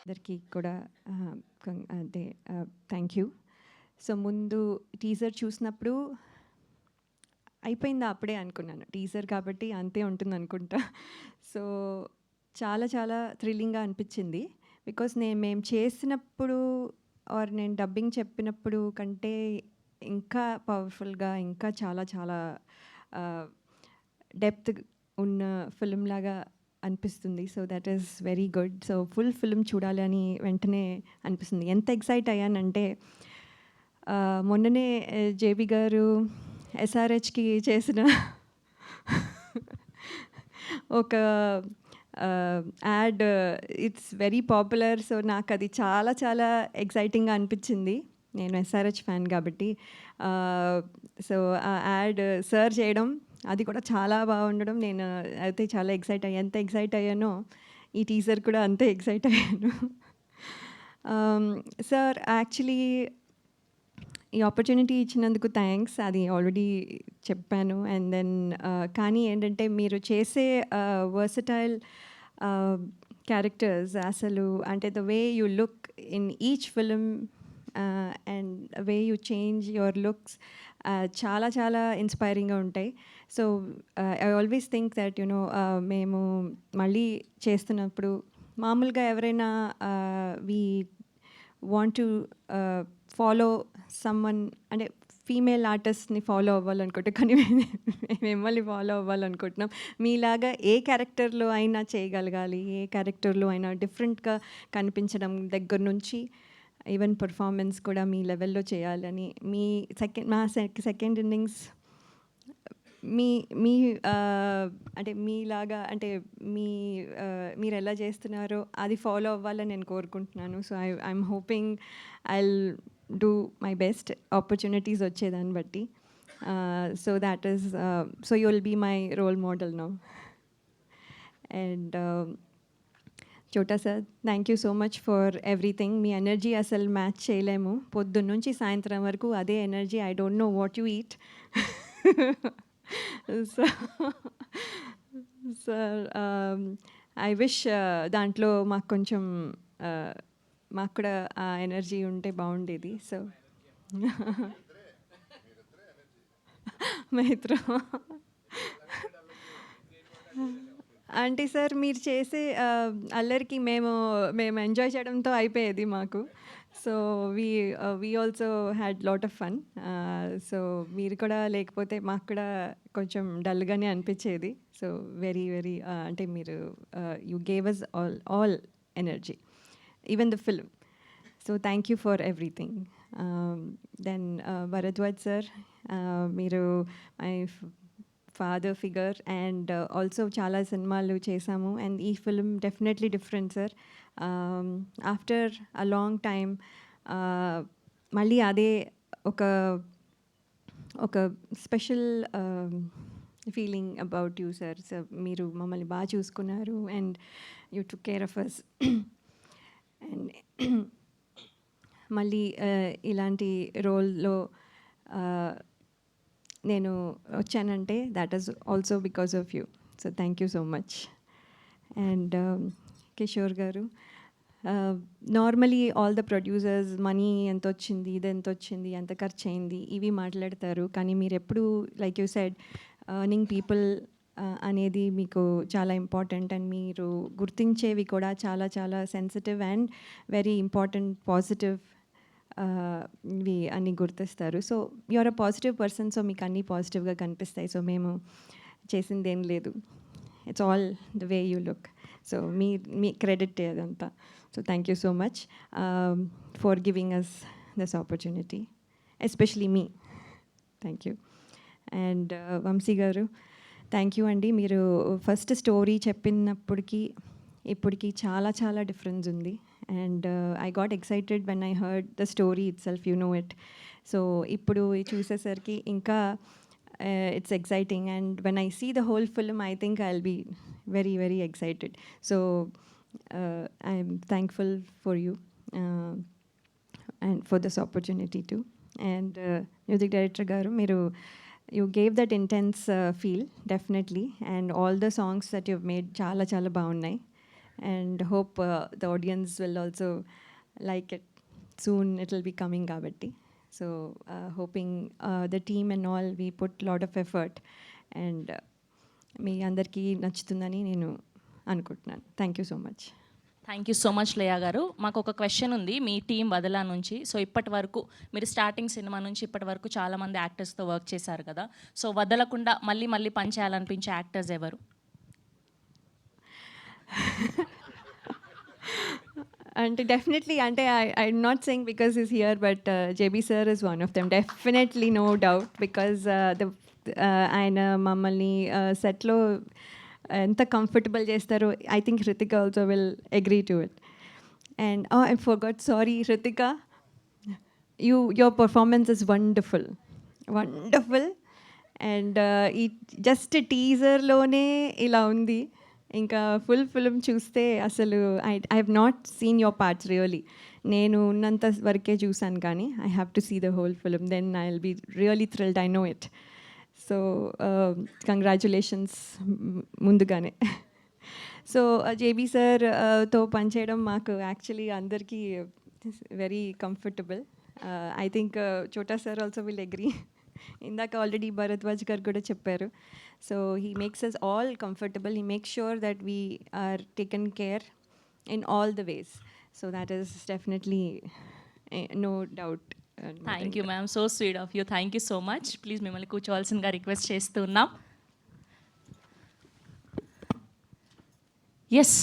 అందరికీ కూడా అదే థ్యాంక్ యూ. సో ముందు టీజర్ చూసినప్పుడు అయిపోయిందా అప్పుడే అనుకున్నాను. టీజర్ కాబట్టి అంతే ఉంటుంది అనుకుంటా. సో చాలా చాలా థ్రిల్లింగ్గా అనిపించింది. బికాస్ మేము చేసినప్పుడు ఆర్ నేను డబ్బింగ్ చెప్పినప్పుడు కంటే ఇంకా పవర్ఫుల్గా ఇంకా చాలా చాలా డెప్త్ ఉన్న ఫిల్మ్ లాగా అనిపిస్తుంది. So that is very good. So full film చూడాలి అని వెంటనే అనిపిస్తుంది. ఎంత ఎక్సైట్ అయ్యానంటే మొన్ననే జేబీ గారు ఎస్ఆర్హెచ్కి చేసిన ఒక add it's very popular. So నాకు అది చాలా చాలా ఎక్సైటింగ్గా అనిపించింది. నేను ఎస్ఆర్హెచ్ ఫ్యాన్ కాబట్టి. సో ఆ యాడ్ సర్ చేయడం అది కూడా చాలా బాగుండడం నేను అయితే చాలా ఎక్సైట్ అయ్యాను. ఎంత ఎక్సైట్ అయ్యానో ఈ టీజర్ కూడా అంతే ఎక్సైట్ అయ్యాను. సార్ యాక్చువల్లీ ఈ ఆపర్చునిటీ ఇచ్చినందుకు థ్యాంక్స్. అది ఆల్రెడీ చెప్పాను. అండ్ దెన్ కానీ ఏంటంటే మీరు చేసే వర్సటైల్ క్యారెక్టర్స్ అసలు అంటే the way you look in each film and way you change your looks చాలా చాలా ఇన్స్పైరింగ్గా ఉంటాయి. So I always think that you know మేము మళ్ళీ చేస్తున్నప్పుడు మామూలుగా ఎవరైనా we want to follow someone అంటే ఫీమేల్ ఆర్టిస్ట్ని ఫాలో అవ్వాలనుకుంటే కానీ మిమ్మల్ని ఫాలో అవ్వాలనుకుంటున్నాం. మీలాగా ఏ క్యారెక్టర్లో అయినా చేయగలగాలి, ఏ క్యారెక్టర్లో అయినా డిఫరెంట్గా కనిపించడం దగ్గర నుంచి ఈవెన్ పర్ఫార్మెన్స్ కూడా మీ లెవెల్లో చేయాలని మీ సెకండ్ ఇన్నింగ్స్ మీ మీ అంటే మీలాగా అంటే మీరు ఎలా చేస్తున్నారో అది ఫాలో అవ్వాలని నేను కోరుకుంటున్నాను. So I'm hoping I'll do my best opportunities వచ్చేదాన్ని బట్టి. So that is so you will be my role model now. And Chota sir thank you so much for everything. మీ ఎనర్జీ అసలు మ్యాచ్ చేయలేము. పొద్దున్న నుంచి సాయంత్రం వరకు అదే energy. I don't know what you eat. So sir I wish దాంట్లో మాకు కొంచెం మాకు కూడా ఆ ఎనర్జీ ఉంటే బాగుండేది. సో మైత్రం అంటే సార్ మీరు చేసే అల్లరికి మేము ఎంజాయ్ చేయడంతో అయిపోయేది మాకు. So we also had lot of fun. So మీరు కూడా లేకపోతే మాకు కూడా కొంచెం డల్గానే అనిపించేది. సో వెరీ వెరీ అంటే మీరు you gave us all energy even the film. So thank you for everything. Then Bharadwaj sir మీరు my father figure and also చాలా సినిమాలు చేశాము. అండ్ ఈ film definitely different sir. After a long time మళ్ళీ అదే ఒక special feeling about you sir. So మీరు మమ్మల్ని బాగా చూసుకున్నారు and you took care of us. And మళ్ళీ ఇలాంటి రోల్లో నేను వచ్చానంటే that is also because of you. So thank you so much. And Kishore గారు normally all the producers money ఎంత వచ్చింది, ఇది ఎంత వచ్చింది, ఎంత ఖర్చు అయింది ఇవి మాట్లాడతారు. కానీ మీరు ఎప్పుడు like you said earning people అనేది మీకు చాలా ఇంపార్టెంట్. అండ్ మీరు గుర్తించేవి కూడా చాలా చాలా sensitive and very important positive ఇవి అన్నీ గుర్తిస్తారు. So you're a positive person. So మీకు అన్నీ పాజిటివ్గా కనిపిస్తాయి. సో మేము చేసింది ఏం లేదు. It's all the way you look. So మీ క్రెడిట్ అదంతా. So thank you so much for giving us this opportunity, especially మీ. Thank you. అండ్ వంశీ గారు థ్యాంక్ యూ అండి. మీరు ఫస్ట్ స్టోరీ చెప్పినప్పటికీ ఇప్పటికీ చాలా చాలా డిఫరెన్స్ ఉంది. And I got excited when I heard the story itself, you know it. So ఇప్పుడు చూసేసరికి ఇంకా it's exciting. And when I see the whole film I think I will be very very excited. So I'm thankful for you and for this opportunity to. And music director గారు మీరు you gave that intense feel definitely, and all the songs that you've made చాలా చాలా బాగున్నాయి. and hope the audience will also like it. Soon it will be coming kabatti. So hoping the team and all, we put lot of effort, and మీ అందరికీ నచ్చుతుందని నేను అనుకుంటున్నాను. Thank you so much. Thank you so much Leya గారు. మాకు ఒక question ఉంది మీ team వదలా నుంచి. So ఇప్పటి వరకు మీరు స్టార్టింగ్ సినిమా నుంచి ఇప్పటి వరకు చాలామంది యాక్టర్స్తో వర్క్ చేశారు కదా, సో వదలకుండా మళ్ళీ మళ్ళీ పని చేయాలనిపించే యాక్టర్స్ ఎవరు? అంటే డెఫినెట్లీ, అంటే I'm not saying because is here, but JB sir is one of them, definitely, no doubt. Because ఆయన మమ్మల్ని సెట్లో ఎంత కంఫర్టబుల్ చేస్తారో, I think Hrithika also will agree to it. And I forgot, sorry Hrithika, your performance is wonderful. And ఈ just టీజర్లోనే ఇలా ఉంది, ఇంకా ఫుల్ ఫిల్మ్ చూస్తే అసలు I have not seen your parts really. నేను ఉన్నంత వరకే చూసాను, కానీ I have to see the whole film, then I will be really thrilled, I know it. So congratulations ముందుగానే. సో జేబీ సార్తో పనిచేయడం మాకు యాక్చువల్లీ అందరికీ very comfortable. I think Chota sir also will agree. ఇందాక ఆల్రెడీ భరద్వాజ్ గారు కూడా చెప్పారు. So he makes us all comfortable, he makes sure that we are taken care in all the ways. So that is definitely no doubt. Thank you ma'am, so sweet of you. Thank you so much. Please మిమ్మల్ని కూర్చోవాల్సిందిగా request చేస్తున్నాం. Yes,